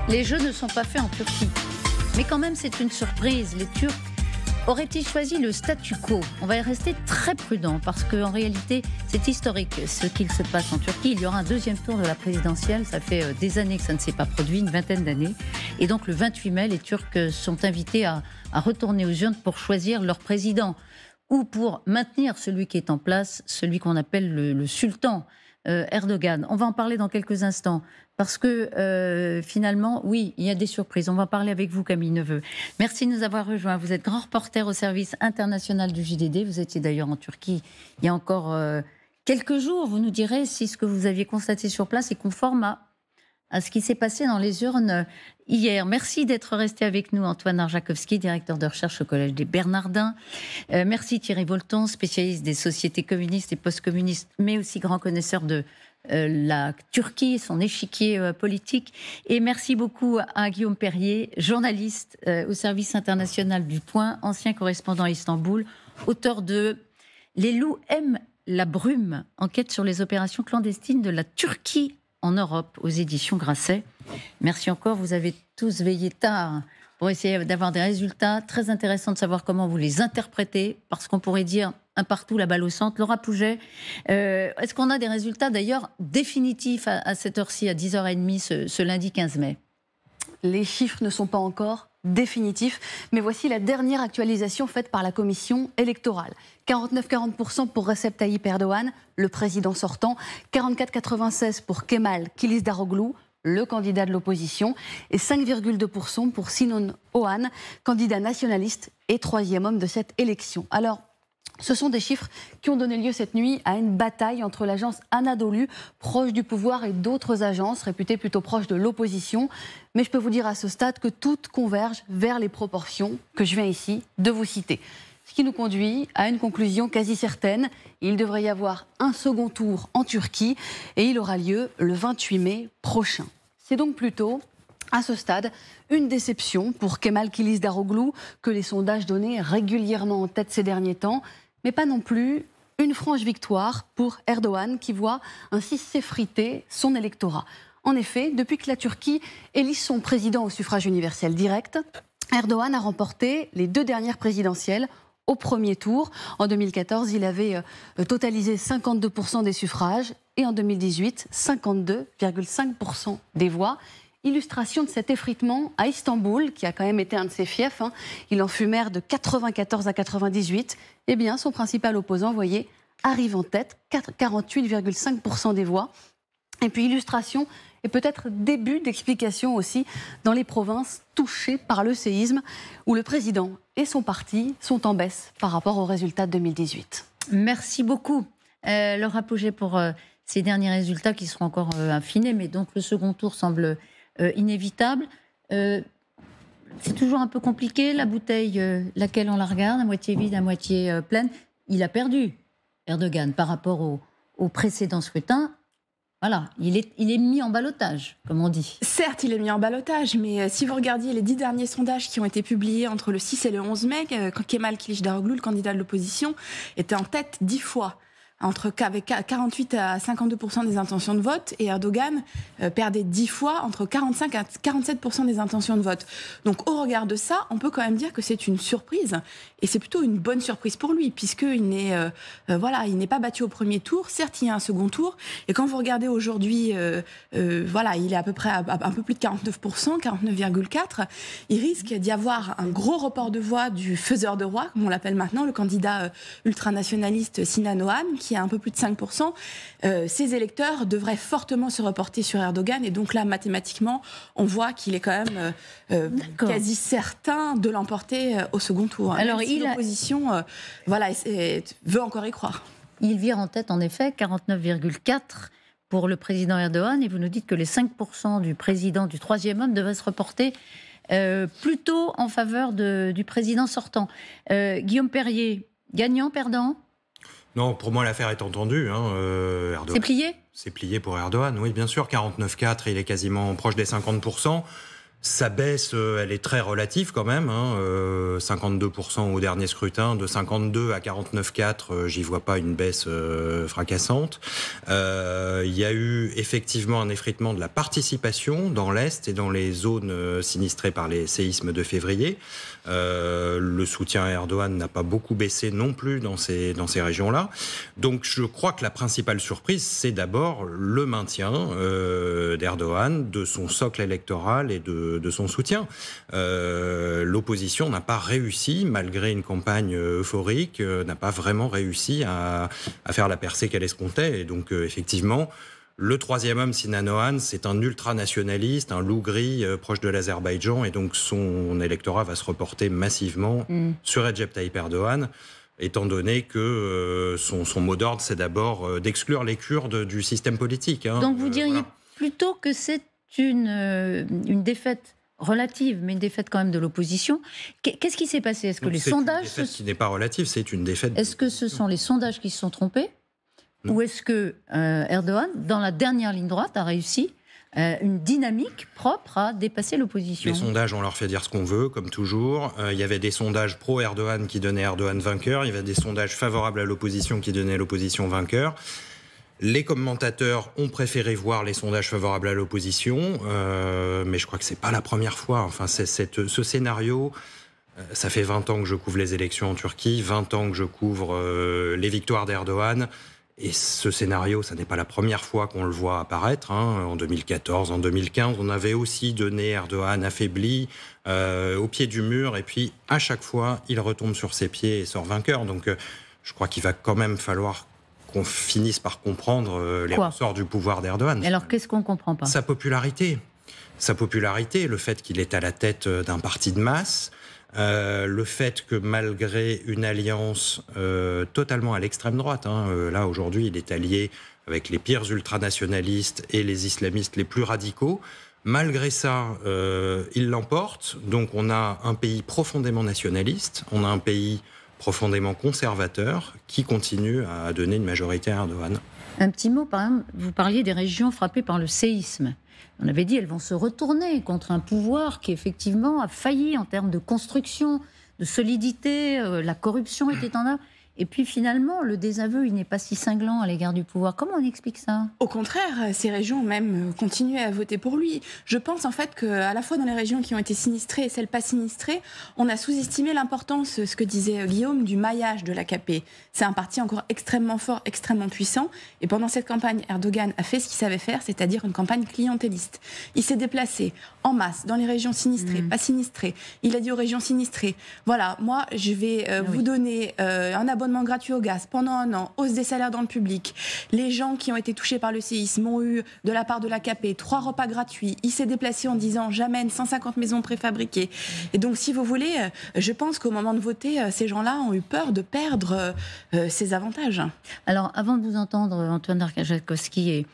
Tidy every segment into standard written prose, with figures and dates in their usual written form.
Les Jeux ne sont pas faits en Turquie. Mais quand même, c'est une surprise. Les Turcs auraient-ils choisi le statu quo? On va y rester très prudent parce qu'en réalité, c'est historique ce qu'il se passe en Turquie. Il y aura un deuxième tour de la présidentielle. Ça fait des années que ça ne s'est pas produit, une vingtaine d'années. Et donc, le 28 mai, les Turcs sont invités à retourner aux urnes pour choisir leur président ou pour maintenir celui qui est en place, celui qu'on appelle le sultan Erdogan. On va en parler dans quelques instants. Parce que finalement, oui, il y a des surprises. On va parler avec vous, Camille Neveu. Merci de nous avoir rejoints. Vous êtes grand reporter au service international du JDD. Vous étiez d'ailleurs en Turquie il y a encore quelques jours. Vous nous direz si ce que vous aviez constaté sur place est conforme à ce qui s'est passé dans les urnes hier. Merci d'être resté avec nous, Antoine Arjakovski, directeur de recherche au Collège des Bernardins. Merci Thierry Volton, spécialiste des sociétés communistes et post-communistes, mais aussi grand connaisseur de la Turquie, son échiquier politique. Et merci beaucoup à Guillaume Perrier, journaliste au service international du Point, ancien correspondant à Istanbul, auteur de « Les loups aiment la brume », enquête sur les opérations clandestines de la Turquie en Europe, aux éditions Grasset. Merci encore, vous avez tous veillé tard pour essayer d'avoir des résultats. Très intéressant de savoir comment vous les interprétez, parce qu'on pourrait dire un partout, la balle au centre. Laura Pouget, est-ce qu'on a des résultats d'ailleurs définitifs à cette heure-ci, à 10h30 ce lundi 15 mai? Les chiffres ne sont pas encore définitifs, mais voici la dernière actualisation faite par la commission électorale. 49,40% pour Recep Tayyip Erdogan, le président sortant, 44,96% pour Kemal Kılıçdaroğlu, le candidat de l'opposition, et 5,2% pour Sinan Oğan, candidat nationaliste et troisième homme de cette élection. Alors, ce sont des chiffres qui ont donné lieu cette nuit à une bataille entre l'agence Anadolu, proche du pouvoir, et d'autres agences réputées plutôt proches de l'opposition. Mais je peux vous dire à ce stade que toutes convergent vers les proportions que je viens ici de vous citer. Ce qui nous conduit à une conclusion quasi certaine. Il devrait y avoir un second tour en Turquie et il aura lieu le 28 mai prochain. C'est donc plutôt, à ce stade, une déception pour Kemal Kılıçdaroğlu, que les sondages donnaient régulièrement en tête ces derniers temps, mais pas non plus une franche victoire pour Erdogan, qui voit ainsi s'effriter son électorat. En effet, depuis que la Turquie élit son président au suffrage universel direct, Erdogan a remporté les deux dernières présidentielles au premier tour. En 2014, il avait totalisé 52% des suffrages et en 2018, 52,5% des voix. Illustration de cet effritement à Istanbul, qui a quand même été un de ses fiefs. Il en fut maire de 94 à 98. Eh bien, son principal opposant, vous voyez, arrive en tête, 48,5% des voix. Et puis, illustration et peut-être début d'explication aussi dans les provinces touchées par le séisme, où le président et son parti sont en baisse par rapport aux résultats de 2018. Merci beaucoup, Laura Pouget, pour ces derniers résultats qui seront encore affinés. Mais donc, le second tour semble inévitable. C'est toujours un peu compliqué, la bouteille, laquelle on la regarde, à moitié vide, à moitié pleine. Il a perdu, Erdogan, par rapport au précédent scrutin. Voilà, il est mis en ballottage, comme on dit. Certes, il est mis en ballottage, mais si vous regardiez les 10 derniers sondages qui ont été publiés entre le 6 et le 11 mai, Kemal Kılıçdaroğlu, le candidat de l'opposition, était en tête 10 fois. Avec 48 à 52% des intentions de vote, et Erdogan perdait 10 fois entre 45 à 47% des intentions de vote. Donc au regard de ça, on peut quand même dire que c'est une surprise, et c'est plutôt une bonne surprise pour lui, puisqu'il il n'est pas battu au premier tour. Certes, il y a un second tour, et quand vous regardez aujourd'hui, il est à peu près à un peu plus de 49%, 49,4%. Il risque d'y avoir un gros report de voix du faiseur de roi, comme on l'appelle maintenant, le candidat ultranationaliste Sinan Oğan, qui a un peu plus de 5%, ces électeurs devraient fortement se reporter sur Erdogan. Et donc là, mathématiquement, on voit qu'il est quand même quasi certain de l'emporter au second tour. Alors, l'opposition veut encore y croire. Il vire en tête, en effet, 49,4% pour le président Erdogan. Et vous nous dites que les 5% du président, du troisième homme, devraient se reporter plutôt en faveur du président sortant. Guillaume Perrier, gagnant, perdant ? Non, pour moi, l'affaire est entendue. Erdogan. C'est plié ? C'est plié pour Erdogan, oui, bien sûr. 49,4, il est quasiment proche des 50%. Sa baisse, elle est très relative quand même, 52% au dernier scrutin, de 52 à 49,4, j'y vois pas une baisse fracassante. Il y a eu effectivement un effritement de la participation dans l'Est et dans les zones sinistrées par les séismes de février. Le soutien à Erdogan n'a pas beaucoup baissé non plus dans ces régions-là. Donc je crois que la principale surprise, c'est d'abord le maintien d'Erdogan, de son socle électoral et de son soutien. L'opposition n'a pas réussi, malgré une campagne euphorique, n'a pas vraiment réussi à faire la percée qu'elle escomptait. Et donc effectivement, le troisième homme, Sinan Oğan, c'est un ultranationaliste, un loup gris proche de l'Azerbaïdjan, et donc son électorat va se reporter massivement sur Recep Tayyip Erdogan, étant donné que son mot d'ordre, c'est d'abord d'exclure les Kurdes du système politique. Donc vous diriez plutôt que c'est une défaite relative, mais une défaite quand même de l'opposition. Qu'est-ce qui s'est passé? Est-ce que les sondages... C'est une défaite qui n'est pas relative, c'est une défaite... Est-ce que ce sont les sondages qui se sont trompés? Ou est-ce que Erdogan, dans la dernière ligne droite, a réussi une dynamique propre à dépasser l'opposition? Les sondages, on leur fait dire ce qu'on veut, comme toujours. Il y avait des sondages pro-Erdogan qui donnaient Erdogan vainqueur. Il y avait des sondages favorables à l'opposition qui donnaient l'opposition vainqueur. Les commentateurs ont préféré voir les sondages favorables à l'opposition, mais je crois que c'est pas la première fois. Enfin, ce scénario... Ça fait 20 ans que je couvre les élections en Turquie, 20 ans que je couvre les victoires d'Erdogan. Et ce scénario, ça n'est pas la première fois qu'on le voit apparaître. En 2014, en 2015, on avait aussi donné Erdogan affaibli au pied du mur. Et puis, à chaque fois, il retombe sur ses pieds et sort vainqueur. Donc, je crois qu'il va quand même falloir qu'on finisse par comprendre les ressorts du pouvoir d'Erdogan. Et alors, qu'est-ce qu'on ne comprend pas? Sa popularité, le fait qu'il est à la tête d'un parti de masse, le fait que malgré une alliance totalement à l'extrême droite, là aujourd'hui il est allié avec les pires ultranationalistes et les islamistes les plus radicaux, malgré ça il l'emporte. Donc on a un pays profondément nationaliste, on a un pays profondément conservateur qui continue à donner une majorité à Erdogan. Un petit mot, par exemple, vous parliez des régions frappées par le séisme. On avait dit qu'elles vont se retourner contre un pouvoir qui, effectivement, a failli en termes de construction, de solidité. La corruption était en œuvre. Et puis, finalement, le désaveu, il n'est pas si cinglant à l'égard du pouvoir. Comment on explique ça? Au contraire, ces régions même continuaient à voter pour lui. Je pense en fait qu'à la fois dans les régions qui ont été sinistrées et celles pas sinistrées, on a sous-estimé l'importance, ce que disait Guillaume, du maillage de l'AKP. C'est un parti encore extrêmement fort, extrêmement puissant. Et pendant cette campagne, Erdogan a fait ce qu'il savait faire, c'est-à-dire une campagne clientéliste. Il s'est déplacé en masse dans les régions sinistrées, pas sinistrées. Il a dit aux régions sinistrées, voilà, moi je vais vous donner un abonnement gratuit au gaz pendant un an, hausse des salaires dans le public. Les gens qui ont été touchés par le séisme ont eu, de la part de l'AKP, 3 repas gratuits. Il s'est déplacé en disant « j'amène 150 maisons préfabriquées ». Et donc, si vous voulez, je pense qu'au moment de voter, ces gens-là ont eu peur de perdre ces avantages. Alors, avant de vous entendre, Antoine Arkajakowski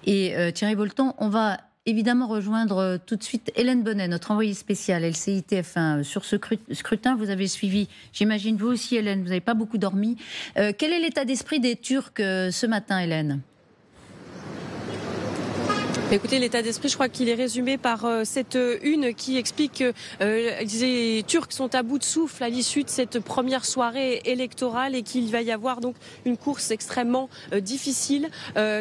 et Thierry Bolton, on va évidemment rejoindre tout de suite Hélène Bonnet, notre envoyée spéciale LCI TF1 sur ce scrutin. Vous avez suivi, j'imagine vous aussi Hélène, vous n'avez pas beaucoup dormi. Quel est l'état d'esprit des Turcs ce matin, Hélène ? Écoutez, l'état d'esprit, je crois qu'il est résumé par cette une qui explique que les Turcs sont à bout de souffle à l'issue de cette première soirée électorale et qu'il va y avoir donc une course extrêmement difficile,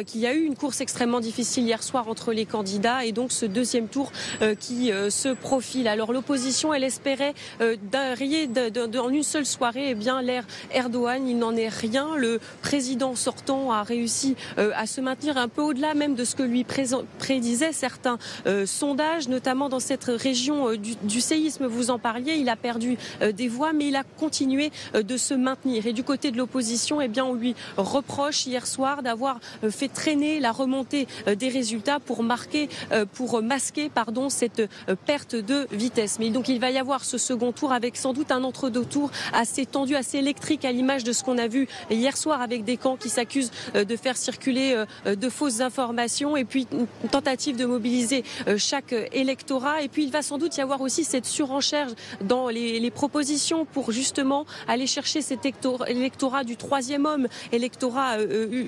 qu'il y a eu une course extrêmement difficile hier soir entre les candidats et donc ce deuxième tour qui se profile. Alors l'opposition, elle espérait rayer en une seule soirée l'ère Erdogan. Il n'en est rien. Le président sortant a réussi à se maintenir un peu au-delà même de ce que lui prédisaient certains sondages, notamment dans cette région du séisme, vous en parliez, il a perdu des voix, mais il a continué de se maintenir. Et du côté de l'opposition, on lui reproche hier soir d'avoir fait traîner la remontée des résultats pour masquer cette perte de vitesse. Mais donc il va y avoir ce second tour avec sans doute un entre-deux tours assez tendu, assez électrique à l'image de ce qu'on a vu hier soir avec des camps qui s'accusent de faire circuler de fausses informations et puis tentative de mobiliser chaque électorat. Et puis il va sans doute y avoir aussi cette surenchère dans les propositions pour justement aller chercher cet électorat du troisième homme, électorat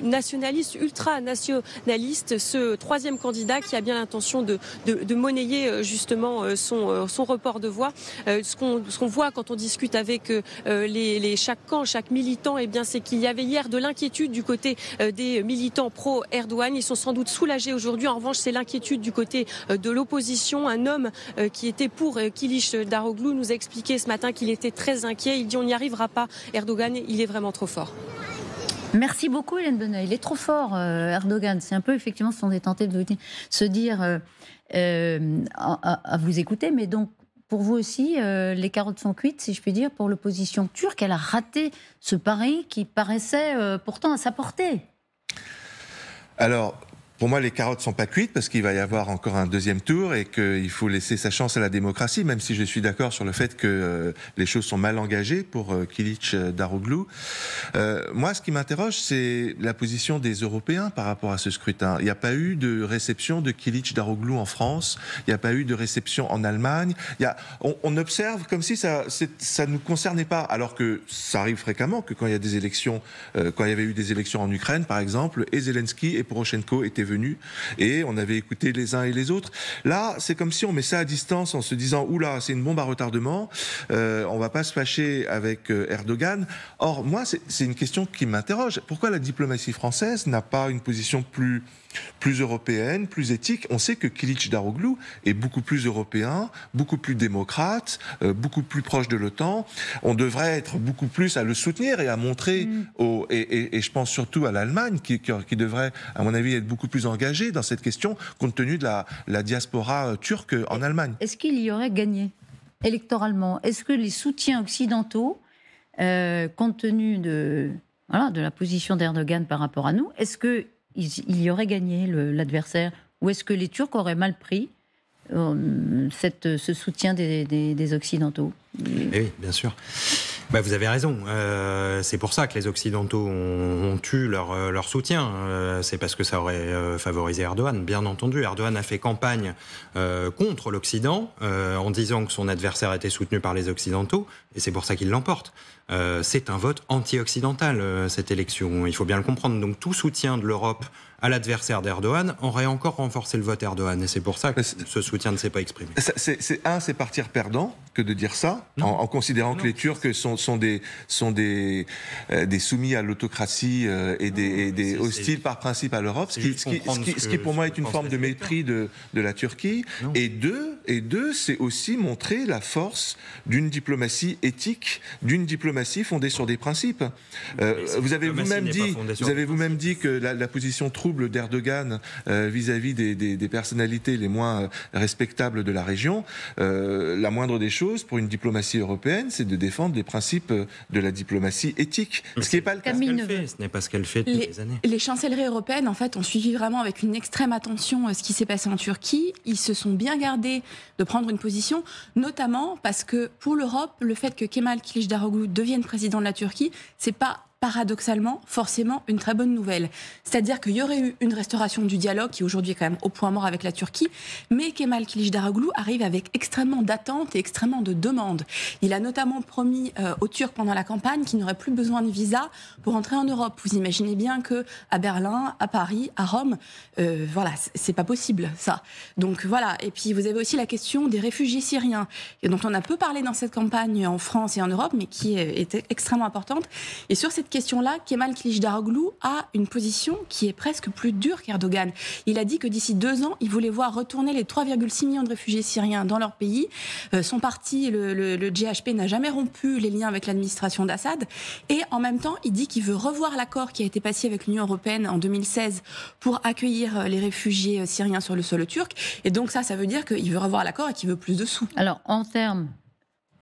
nationaliste, ultra-nationaliste, ce troisième candidat qui a bien l'intention de monnayer justement son report de voix. Ce qu'on voit quand on discute avec chaque camp, chaque militant, eh bien, c'est qu'il y avait hier de l'inquiétude du côté des militants pro-Erdogan. Ils sont sans doute soulagés aujourd'hui. En revanche, c'est l'inquiétude du côté de l'opposition. Un homme qui était pour Kiliç Daroglu nous a expliqué ce matin qu'il était très inquiet. Il dit on n'y arrivera pas. Erdogan, il est vraiment trop fort. Merci beaucoup Hélène Bonneuil. Il est trop fort, Erdogan. C'est un peu effectivement ce qu'on est tenté de se dire à vous écouter. Mais donc, pour vous aussi, les carottes sont cuites, si je puis dire, pour l'opposition turque. Elle a raté ce pari qui paraissait pourtant à sa portée. Alors, pour moi, les carottes ne sont pas cuites parce qu'il va y avoir encore un deuxième tour et qu'il faut laisser sa chance à la démocratie, même si je suis d'accord sur le fait que les choses sont mal engagées pour Kiliç Daroglu. Moi, ce qui m'interroge, c'est la position des Européens par rapport à ce scrutin. Il n'y a pas eu de réception de Kiliç Daroglu en France, il n'y a pas eu de réception en Allemagne. On observe comme si ça ne nous concernait pas, alors que ça arrive fréquemment que quand il y a des élections, quand il y avait eu des élections en Ukraine, par exemple, et Zelensky et Poroshenko étaient venus et on avait écouté les uns et les autres. Là, c'est comme si on met ça à distance en se disant oula, c'est une bombe à retardement, on va pas se fâcher avec Erdogan. Or, moi, c'est une question qui m'interroge. Pourquoi la diplomatie française n'a pas une position plus européenne, plus éthique? On sait que Kiliç Daroglu est beaucoup plus européen, beaucoup plus démocrate, beaucoup plus proche de l'OTAN. On devrait être beaucoup plus à le soutenir et à montrer et je pense surtout à l'Allemagne qui devrait, à mon avis, être beaucoup plus engagée dans cette question compte tenu de la diaspora turque en Allemagne. Est-ce qu'il y aurait gagné électoralement? Est-ce que les soutiens occidentaux, compte tenu de la position d'Erdogan par rapport à nous, est-ce que il y aurait gagné l'adversaire, ou est-ce que les Turcs auraient mal pris ce soutien des Occidentaux? Oui, bien sûr. Vous avez raison. C'est pour ça que les Occidentaux ont eu leur soutien. C'est parce que ça aurait favorisé Erdogan, bien entendu. Erdogan a fait campagne contre l'Occident en disant que son adversaire était soutenu par les Occidentaux, et c'est pour ça qu'il l'emporte. C'est un vote anti-occidental, cette élection. Il faut bien le comprendre. Donc tout soutien de l'Europe à l'adversaire d'Erdogan aurait encore renforcé le vote Erdogan. Et c'est pour ça que ce soutien ne s'est pas exprimé. C'est partir perdant que de dire ça, en considérant que les Turcs sont des soumis à l'autocratie et des hostiles par principe à l'Europe, ce qui pour moi est une forme de mépris de la Turquie. Et deux, c'est aussi montrer la force d'une diplomatie éthique, d'une diplomatie fondée sur des principes. Vous avez vous-même dit que la position trouble d'Erdogan vis-à-vis des personnalités les moins respectables de la région, la moindre des choses pour une diplomatie européenne, c'est de défendre les principes de la diplomatie éthique. Ce qui n'est pas le cas. Ce n'est pas ce qu'elle fait depuis des années. Les chancelleries européennes, en fait, ont suivi vraiment avec une extrême attention ce qui s'est passé en Turquie. Ils se sont bien gardés de prendre une position, notamment parce que pour l'Europe, le fait que Kemal Kılıçdaroğlu devienne président de la Turquie, c'est pas paradoxalement, forcément, une très bonne nouvelle. C'est-à-dire qu'il y aurait eu une restauration du dialogue, qui aujourd'hui est quand même au point mort avec la Turquie, mais Kemal Kılıçdaroğlu arrive avec extrêmement d'attentes et extrêmement de demandes. Il a notamment promis aux Turcs pendant la campagne qu'ils n'auraient plus besoin de visa pour entrer en Europe. Vous imaginez bien qu'à Berlin, à Paris, à Rome, c'est pas possible, ça. Donc voilà. Et puis vous avez aussi la question des réfugiés syriens, dont on a peu parlé dans cette campagne en France et en Europe, mais qui était extrêmement importante. Et sur cette question-là, Kemal Kılıçdaroğlu a une position qui est presque plus dure qu'Erdogan. Il a dit que d'ici 2 ans, il voulait voir retourner les 3,6 millions de réfugiés syriens dans leur pays. Son parti, le GHP, n'a jamais rompu les liens avec l'administration d'Assad. Et en même temps, il dit qu'il veut revoir l'accord qui a été passé avec l'Union européenne en 2016 pour accueillir les réfugiés syriens sur le sol turc. Et donc ça veut dire qu'il veut revoir l'accord et qu'il veut plus de sous. Alors, en termes